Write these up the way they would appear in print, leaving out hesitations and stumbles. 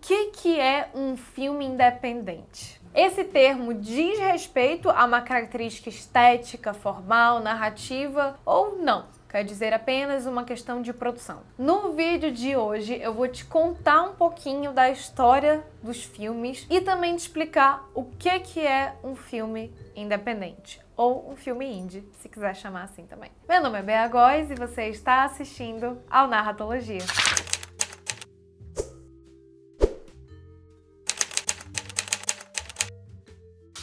que é um filme independente? Esse termo diz respeito a uma característica estética, formal, narrativa ou não? Quer dizer apenas uma questão de produção. No vídeo de hoje eu vou te contar um pouquinho da história dos filmes e também te explicar o que é um filme independente ou um filme indie, se quiser chamar assim também. Meu nome é Bea Góes e você está assistindo ao Narratologia.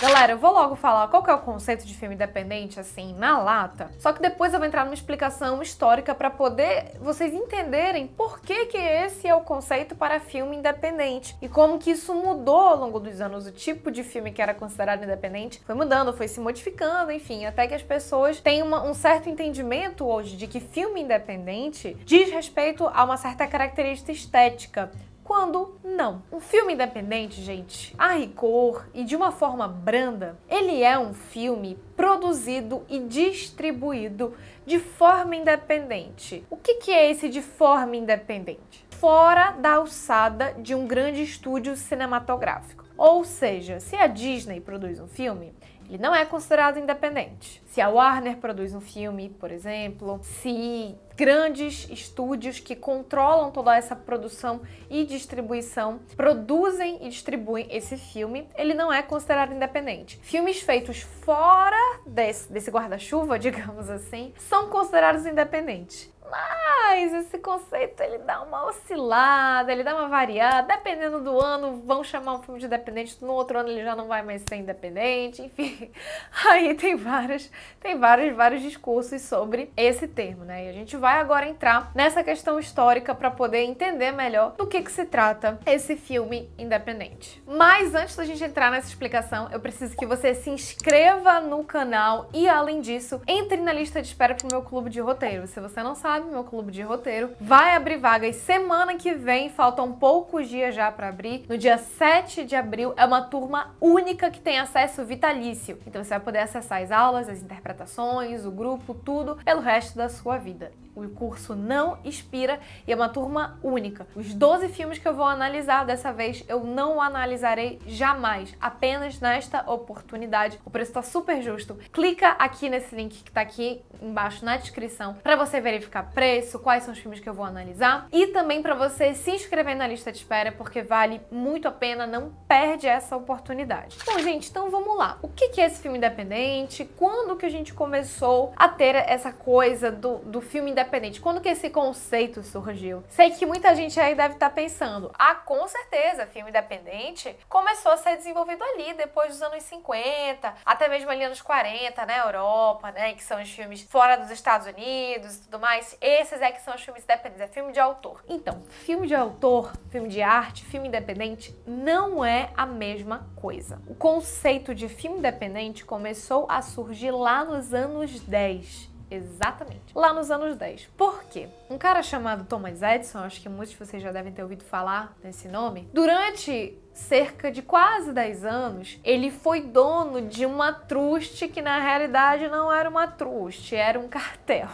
Galera, eu vou logo falar qual que é o conceito de filme independente, assim, na lata. Só que depois eu vou entrar numa explicação histórica para poder vocês entenderem por que esse é o conceito para filme independente. E como que isso mudou ao longo dos anos. O tipo de filme que era considerado independente foi mudando, foi se modificando, enfim. Até que as pessoas têm um certo entendimento hoje de que filme independente diz respeito a uma certa característica estética. Quando não. Um filme independente, gente, a rigor e de uma forma branda, ele é um filme produzido e distribuído de forma independente. O que é esse de forma independente? Fora da alçada de um grande estúdio cinematográfico. Ou seja, se a Disney produz um filme, ele não é considerado independente. Se a Warner produz um filme, por exemplo, se grandes estúdios que controlam toda essa produção e distribuição produzem e distribuem esse filme, ele não é considerado independente. Filmes feitos fora desse guarda-chuva, digamos assim, são considerados independentes. Mas esse conceito ele dá uma oscilada, ele dá uma variada, dependendo do ano vão chamar um filme de independente, no outro ano ele já não vai mais ser independente, enfim. Aí tem vários discursos sobre esse termo, né? E a gente vai agora entrar nessa questão histórica para poder entender melhor do que se trata esse filme independente. Mas antes da gente entrar nessa explicação, eu preciso que você se inscreva no canal e, além disso, entre na lista de espera pro meu clube de roteiro. Se você não sabe, meu clube de roteiro vai abrir vagas semana que vem, faltam poucos dias já para abrir. No dia 7 de abril é uma turma única que tem acesso vitalício. Então você vai poder acessar as aulas, as interpretações, o grupo, tudo pelo resto da sua vida. O curso não expira e é uma turma única. Os 12 filmes que eu vou analisar dessa vez, eu não analisarei jamais, apenas nesta oportunidade. O preço tá super justo. Clica aqui nesse link que tá aqui embaixo na descrição para você verificar preço, quais são os filmes que eu vou analisar e também para você se inscrever na lista de espera, porque vale muito a pena, não perde essa oportunidade. Bom, gente, então vamos lá. O que é esse filme independente? Quando que a gente começou a ter essa coisa do filme independente? Quando que esse conceito surgiu? Sei que muita gente aí deve estar pensando, com certeza, filme independente começou a ser desenvolvido ali, depois dos anos 50, até mesmo ali anos 40, na Europa, né, que são os filmes fora dos Estados Unidos e tudo mais. Esses que são os filmes independentes, é filme de autor. Então, filme de autor, filme de arte, filme independente não é a mesma coisa. O conceito de filme independente começou a surgir lá nos anos 10. Exatamente. Lá nos anos 10. Por quê? Um cara chamado Thomas Edison, acho que muitos de vocês já devem ter ouvido falar nesse nome, durante cerca de quase 10 anos, ele foi dono de uma truste que na realidade não era uma truste, era um cartel.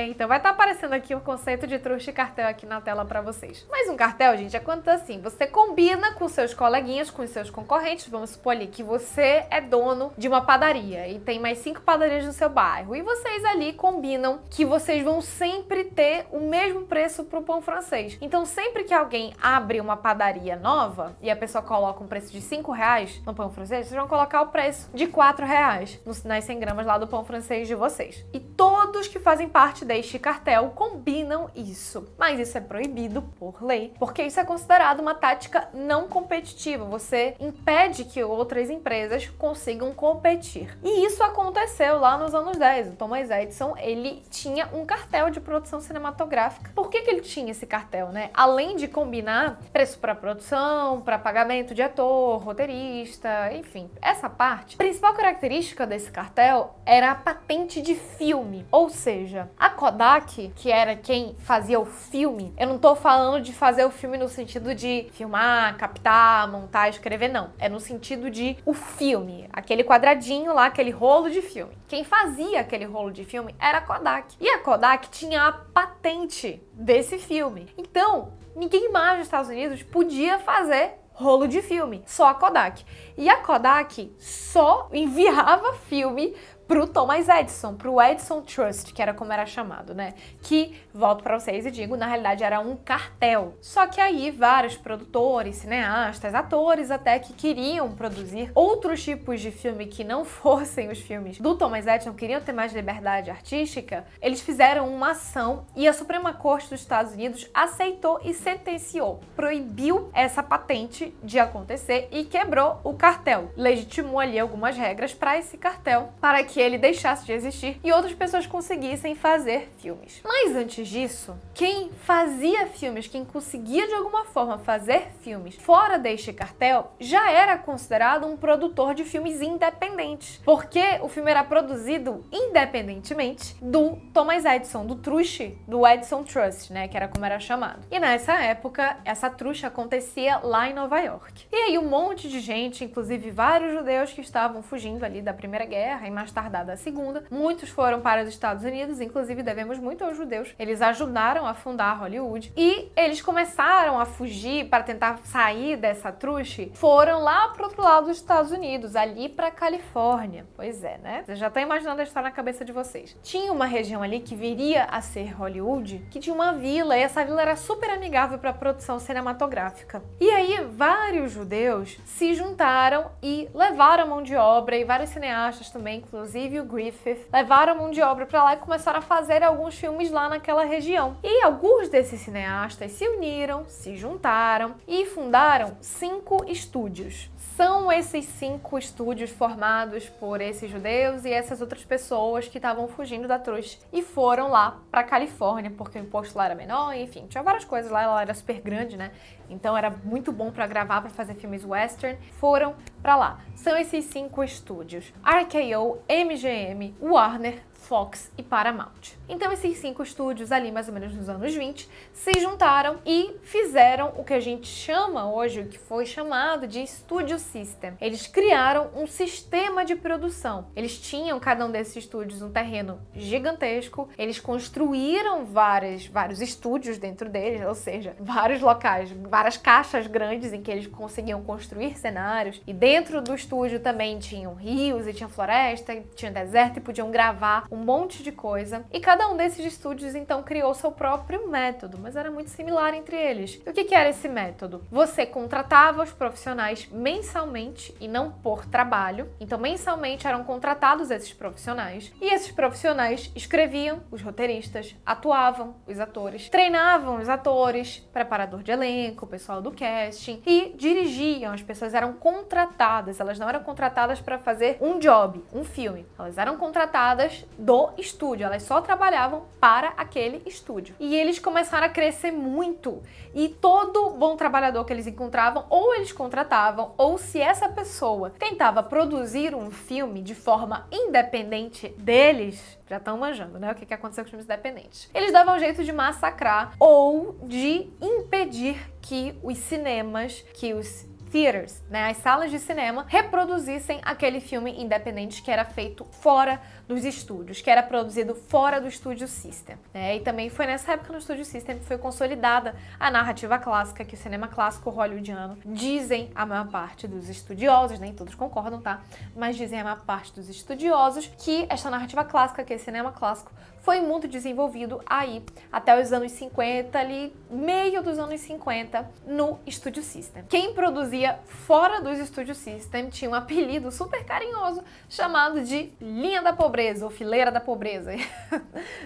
Então vai estar aparecendo aqui o conceito de truste e cartel aqui na tela pra vocês. Mas um cartel, gente, é quando assim, você combina com seus coleguinhas, com os seus concorrentes, vamos supor ali que você é dono de uma padaria e tem mais 5 padarias no seu bairro e vocês ali combinam que vocês vão sempre ter o mesmo preço pro pão francês. Então sempre que alguém abre uma padaria nova e a pessoa coloca um preço de R$5 no pão francês, vocês vão colocar o preço de R$4 nas 100 gramas lá do pão francês de vocês. E todos que fazem parte deste cartel combinam isso. Mas isso é proibido por lei, porque isso é considerado uma tática não competitiva. Você impede que outras empresas consigam competir. E isso aconteceu lá nos anos 10. O Thomas Edison, ele tinha um cartel de produção cinematográfica. Por que ele tinha esse cartel, né? Além de combinar preço para produção, para pagamento, pagamento de ator, roteirista, enfim, essa parte. A principal característica desse cartel era a patente de filme, ou seja, a Kodak, que era quem fazia o filme, eu não tô falando de fazer o filme no sentido de filmar, captar, montar, escrever, não. É no sentido de o filme, aquele quadradinho lá, aquele rolo de filme. Quem fazia aquele rolo de filme era a Kodak. E a Kodak tinha a patente desse filme. Então, ninguém mais nos Estados Unidos podia fazer rolo de filme, só a Kodak. E a Kodak só enviava filme pro Thomas Edison, pro Edison Trust, que era como era chamado, né? Que, volto pra vocês e digo, na realidade era um cartel. Só que aí vários produtores, cineastas, atores até que queriam produzir outros tipos de filme que não fossem os filmes do Thomas Edison, queriam ter mais liberdade artística, eles fizeram uma ação e a Suprema Corte dos Estados Unidos aceitou e sentenciou, proibiu essa patente de acontecer e quebrou o cartel. Legitimou ali algumas regras para esse cartel, para que ele deixasse de existir e outras pessoas conseguissem fazer filmes. Mas antes disso, quem fazia filmes, quem conseguia de alguma forma fazer filmes fora deste cartel, já era considerado um produtor de filmes independentes, porque o filme era produzido independentemente do Thomas Edison, do Trust, do Edison Trust, né, que era como era chamado. E nessa época, essa truste acontecia lá em Nova York. E aí um monte de gente, inclusive vários judeus que estavam fugindo ali da Primeira Guerra e mais tarde da Segunda. Muitos foram para os Estados Unidos, inclusive devemos muito aos judeus. Eles ajudaram a fundar Hollywood e eles começaram a fugir para tentar sair dessa truste. Foram lá para o outro lado dos Estados Unidos, ali para Califórnia. Pois é, né? Você já está imaginando a história na cabeça de vocês. Tinha uma região ali que viria a ser Hollywood, que tinha uma vila e essa vila era super amigável para a produção cinematográfica. E aí vários judeus se juntaram e levaram mão de obra e vários cineastas também, inclusive o Griffith, levaram mão de obra para lá e começaram a fazer alguns filmes lá naquela região. E alguns desses cineastas se uniram, se juntaram e fundaram 5 estúdios. São esses 5 estúdios formados por esses judeus e essas outras pessoas que estavam fugindo da truste e foram lá pra Califórnia, porque o imposto lá era menor, enfim, tinha várias coisas lá, ela era super grande, né? Então era muito bom pra gravar, pra fazer filmes western. Foram pra lá. São esses 5 estúdios: RKO, MGM, Warner, Fox e Paramount. Então esses 5 estúdios ali, mais ou menos nos anos 20, se juntaram e fizeram o que a gente chama hoje, o que foi chamado de Studio System. Eles criaram um sistema de produção. Eles tinham, cada um desses estúdios, um terreno gigantesco. Eles construíram vários estúdios dentro deles, ou seja, vários locais, várias caixas grandes em que eles conseguiam construir cenários. E dentro do estúdio também tinham rios e tinha floresta, e tinha deserto e podiam gravar um monte de coisa. E cada um desses estúdios então criou seu próprio método, mas era muito similar entre eles. E o que era esse método? Você contratava os profissionais mensalmente e não por trabalho. Então mensalmente eram contratados esses profissionais e esses profissionais escreviam os roteiristas, atuavam os atores, treinavam os atores, preparador de elenco, o pessoal do casting e dirigiam. As pessoas eram contratadas, elas não eram contratadas para fazer um job, um filme. Elas eram contratadas do estúdio, elas só trabalhavam para aquele estúdio. E eles começaram a crescer muito e todo bom trabalhador que eles encontravam, ou eles contratavam, ou se essa pessoa tentava produzir um filme de forma independente deles, já estão manjando, né? O que aconteceu com os filmes independentes. Eles davam um jeito de massacrar ou de impedir que os cinemas, que os theaters, né, as salas de cinema, reproduzissem aquele filme independente que era feito fora dos estúdios, que era produzido fora do Studio System, né? E também foi nessa época no Studio System que foi consolidada a narrativa clássica, que o cinema clássico hollywoodiano, dizem a maior parte dos estudiosos, nem todos concordam, tá? Mas dizem a maior parte dos estudiosos que esta narrativa clássica, que é cinema clássico, foi muito desenvolvido aí até os anos 50, ali meio dos anos 50, no Studio System. Quem produzia fora dos Studio System tinha um apelido super carinhoso chamado de linha da pobreza ou fileira da pobreza.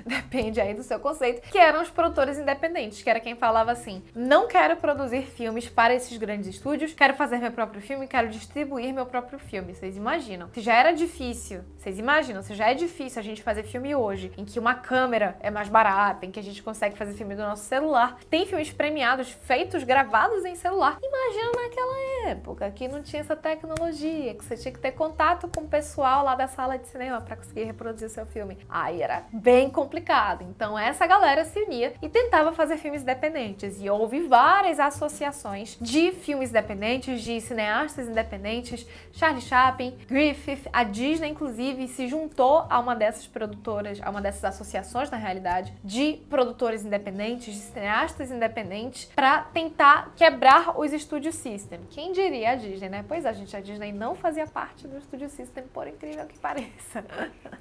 Depende aí do seu conceito, que eram os produtores independentes, que era quem falava assim: não quero produzir filmes para esses grandes estúdios, quero fazer meu próprio filme, quero distribuir meu próprio filme. Vocês imaginam? Se já era difícil, vocês imaginam, se já é difícil a gente fazer filme hoje, em que uma uma câmera é mais barata, em que a gente consegue fazer filme do nosso celular. Tem filmes premiados feitos, gravados em celular. Imagina naquela época que não tinha essa tecnologia, que você tinha que ter contato com o pessoal lá da sala de cinema para conseguir reproduzir o seu filme. Aí era bem complicado. Então essa galera se unia e tentava fazer filmes independentes. E houve várias associações de filmes independentes, de cineastas independentes. Charlie Chaplin, Griffith, a Disney inclusive se juntou a uma dessas produtoras, a uma dessas associações na realidade, de produtores independentes, de cineastas independentes, para tentar quebrar os Studio System. Quem diria a Disney, né? Pois a gente, a Disney não fazia parte do Studio System, por incrível que pareça.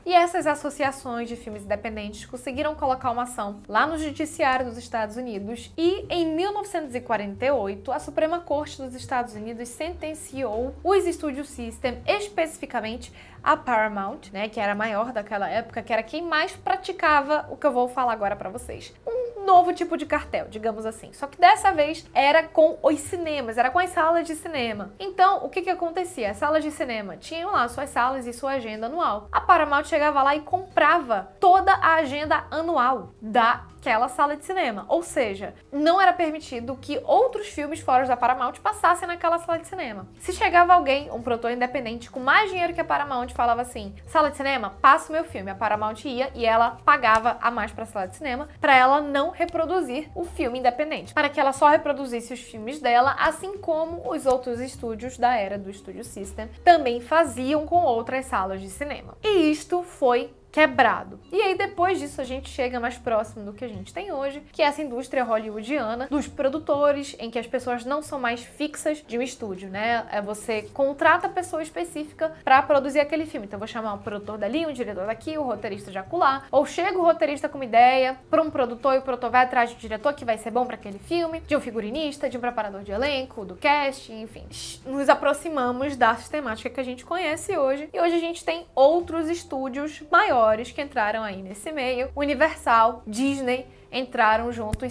E essas associações de filmes independentes conseguiram colocar uma ação lá no Judiciário dos Estados Unidos e em 1948 a Suprema Corte dos Estados Unidos sentenciou os Studio System, especificamente a Paramount, né, que era a maior daquela época, que era quem mais praticava o que eu vou falar agora pra vocês. Um novo tipo de cartel, digamos assim. Só que dessa vez era com os cinemas, era com as salas de cinema. Então, o que acontecia? As salas de cinema tinham lá suas salas e sua agenda anual. A Paramount chegava lá e comprava toda a agenda anual daquela sala de cinema. Ou seja, não era permitido que outros filmes fora da Paramount passassem naquela sala de cinema. Se chegava alguém, um produtor independente, com mais dinheiro que a Paramount, falava assim, sala de cinema, passa o meu filme. A Paramount ia e ela pagava a mais pra sala de cinema pra ela não reproduzir o filme independente, para que ela só reproduzisse os filmes dela, assim como os outros estúdios da era do Studio System também faziam com outras salas de cinema. E isto foi quebrado. E aí depois disso a gente chega mais próximo do que a gente tem hoje, que é essa indústria hollywoodiana dos produtores, em que as pessoas não são mais fixas de um estúdio, né? Você contrata a pessoa específica para produzir aquele filme. Então eu vou chamar um produtor dali, um diretor daqui, o roteirista de acolá, ou chega o roteirista com uma ideia para um produtor e o produtor vai atrás de um diretor que vai ser bom para aquele filme, de um figurinista, de um preparador de elenco, do cast, enfim. Nos aproximamos da sistemática que a gente conhece hoje, e hoje a gente tem outros estúdios maiores que entraram aí nesse meio. Universal, Disney entraram junto e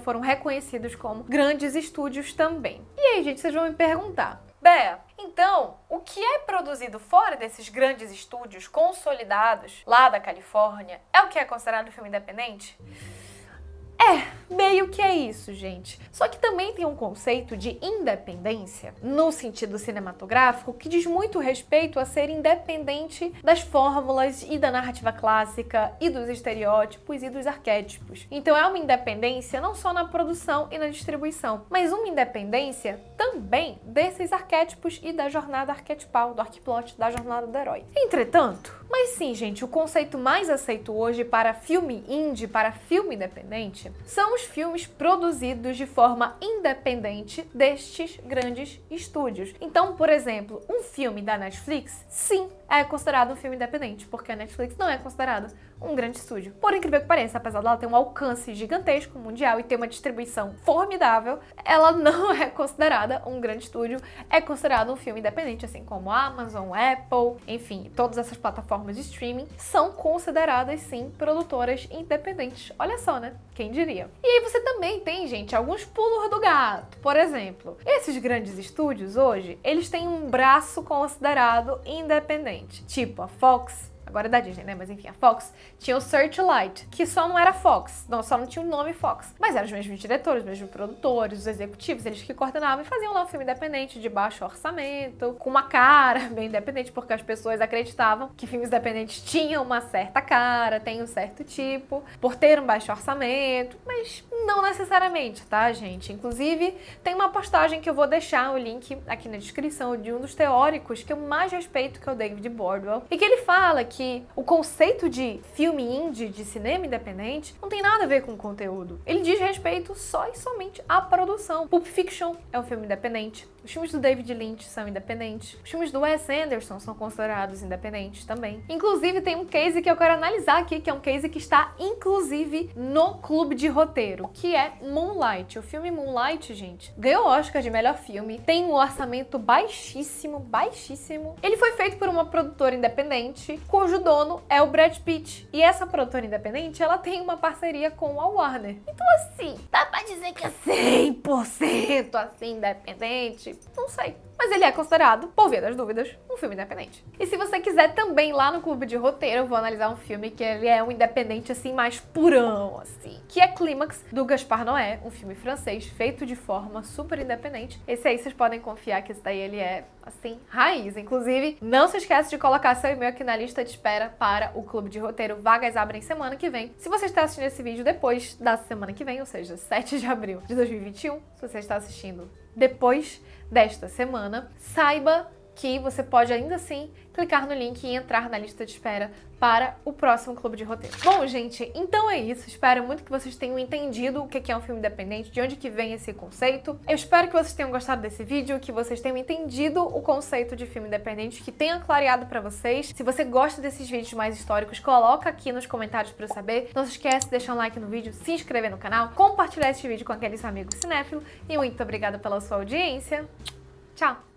foram reconhecidos como grandes estúdios também. E aí, gente, vocês vão me perguntar, Bea, então, o que é produzido fora desses grandes estúdios consolidados lá da Califórnia é o que é considerado filme independente? Meio que é isso, gente. Só que também tem um conceito de independência, no sentido cinematográfico, que diz muito respeito a ser independente das fórmulas e da narrativa clássica e dos estereótipos e dos arquétipos. Então é uma independência não só na produção e na distribuição, mas uma independência também desses arquétipos e da jornada arquetipal, do arquiplot, da jornada do herói. Entretanto, mas sim, gente, o conceito mais aceito hoje para filme indie, para filme independente, são os filmes produzidos de forma independente destes grandes estúdios. Então, por exemplo, um filme da Netflix, sim, é considerado um filme independente, porque a Netflix não é considerada um grande estúdio. Por incrível que pareça, apesar dela ter um alcance gigantesco mundial e ter uma distribuição formidável, ela não é considerada um grande estúdio, é considerado um filme independente, assim como a Amazon, Apple, enfim, todas essas plataformas de streaming são consideradas, sim, produtoras independentes. Olha só, né? Quem diria? E aí você também tem, gente, alguns pulos do gato. Por exemplo, esses grandes estúdios hoje, eles têm um braço considerado independente, tipo a Fox. Agora é da Disney, né? Mas enfim, a Fox tinha o Searchlight, que só não era Fox, só não tinha o nome Fox. Mas eram os mesmos diretores, os mesmos produtores, os executivos, eles que coordenavam e faziam lá um filme independente, de baixo orçamento, com uma cara bem independente, porque as pessoas acreditavam que filmes independentes tinham uma certa cara, tem um certo tipo, por ter um baixo orçamento, mas não necessariamente, tá, gente? Inclusive, tem uma postagem que eu vou deixar o link aqui na descrição de um dos teóricos que eu mais respeito, que é o David Bordwell, e que ele fala que o conceito de filme indie, de cinema independente, não tem nada a ver com o conteúdo. Ele diz respeito só e somente à produção. Pulp Fiction é um filme independente. Os filmes do David Lynch são independentes. Os filmes do Wes Anderson são considerados independentes também. Inclusive, tem um case que eu quero analisar aqui, que é um case que está, inclusive, no Clube de Roteiro, que é Moonlight. O filme Moonlight, gente, ganhou o Oscar de melhor filme, tem um orçamento baixíssimo, baixíssimo. Ele foi feito por uma produtora independente, cujo dono é o Brad Pitt. E essa produtora independente, ela tem uma parceria com a Warner. Então assim, dá pra dizer que é 100% assim independente? Não sei. Mas ele é considerado, por via das dúvidas, um filme independente. E se você quiser também, lá no Clube de Roteiro, eu vou analisar um filme que ele é um independente, assim, mais purão, assim. Que é Clímax, do Gaspar Noé, um filme francês, feito de forma super independente. Esse aí vocês podem confiar que esse daí ele é, assim, raiz. Inclusive, não se esquece de colocar seu e-mail aqui na lista de espera para o Clube de Roteiro. Vagas abrem semana que vem. Se você está assistindo esse vídeo depois da semana que vem, ou seja, 7 de abril de 2021, se você está assistindo depois desta semana, saiba que você pode ainda assim clicar no link e entrar na lista de espera para o próximo Clube de Roteiro. Bom, gente, então é isso. Espero muito que vocês tenham entendido o que é um filme independente, de onde que vem esse conceito. Eu espero que vocês tenham gostado desse vídeo, que vocês tenham entendido o conceito de filme independente, que tenha clareado para vocês. Se você gosta desses vídeos mais históricos, coloca aqui nos comentários para eu saber. Não se esquece de deixar um like no vídeo, se inscrever no canal, compartilhar esse vídeo com aqueles amigos cinéfilos e muito obrigada pela sua audiência. Tchau!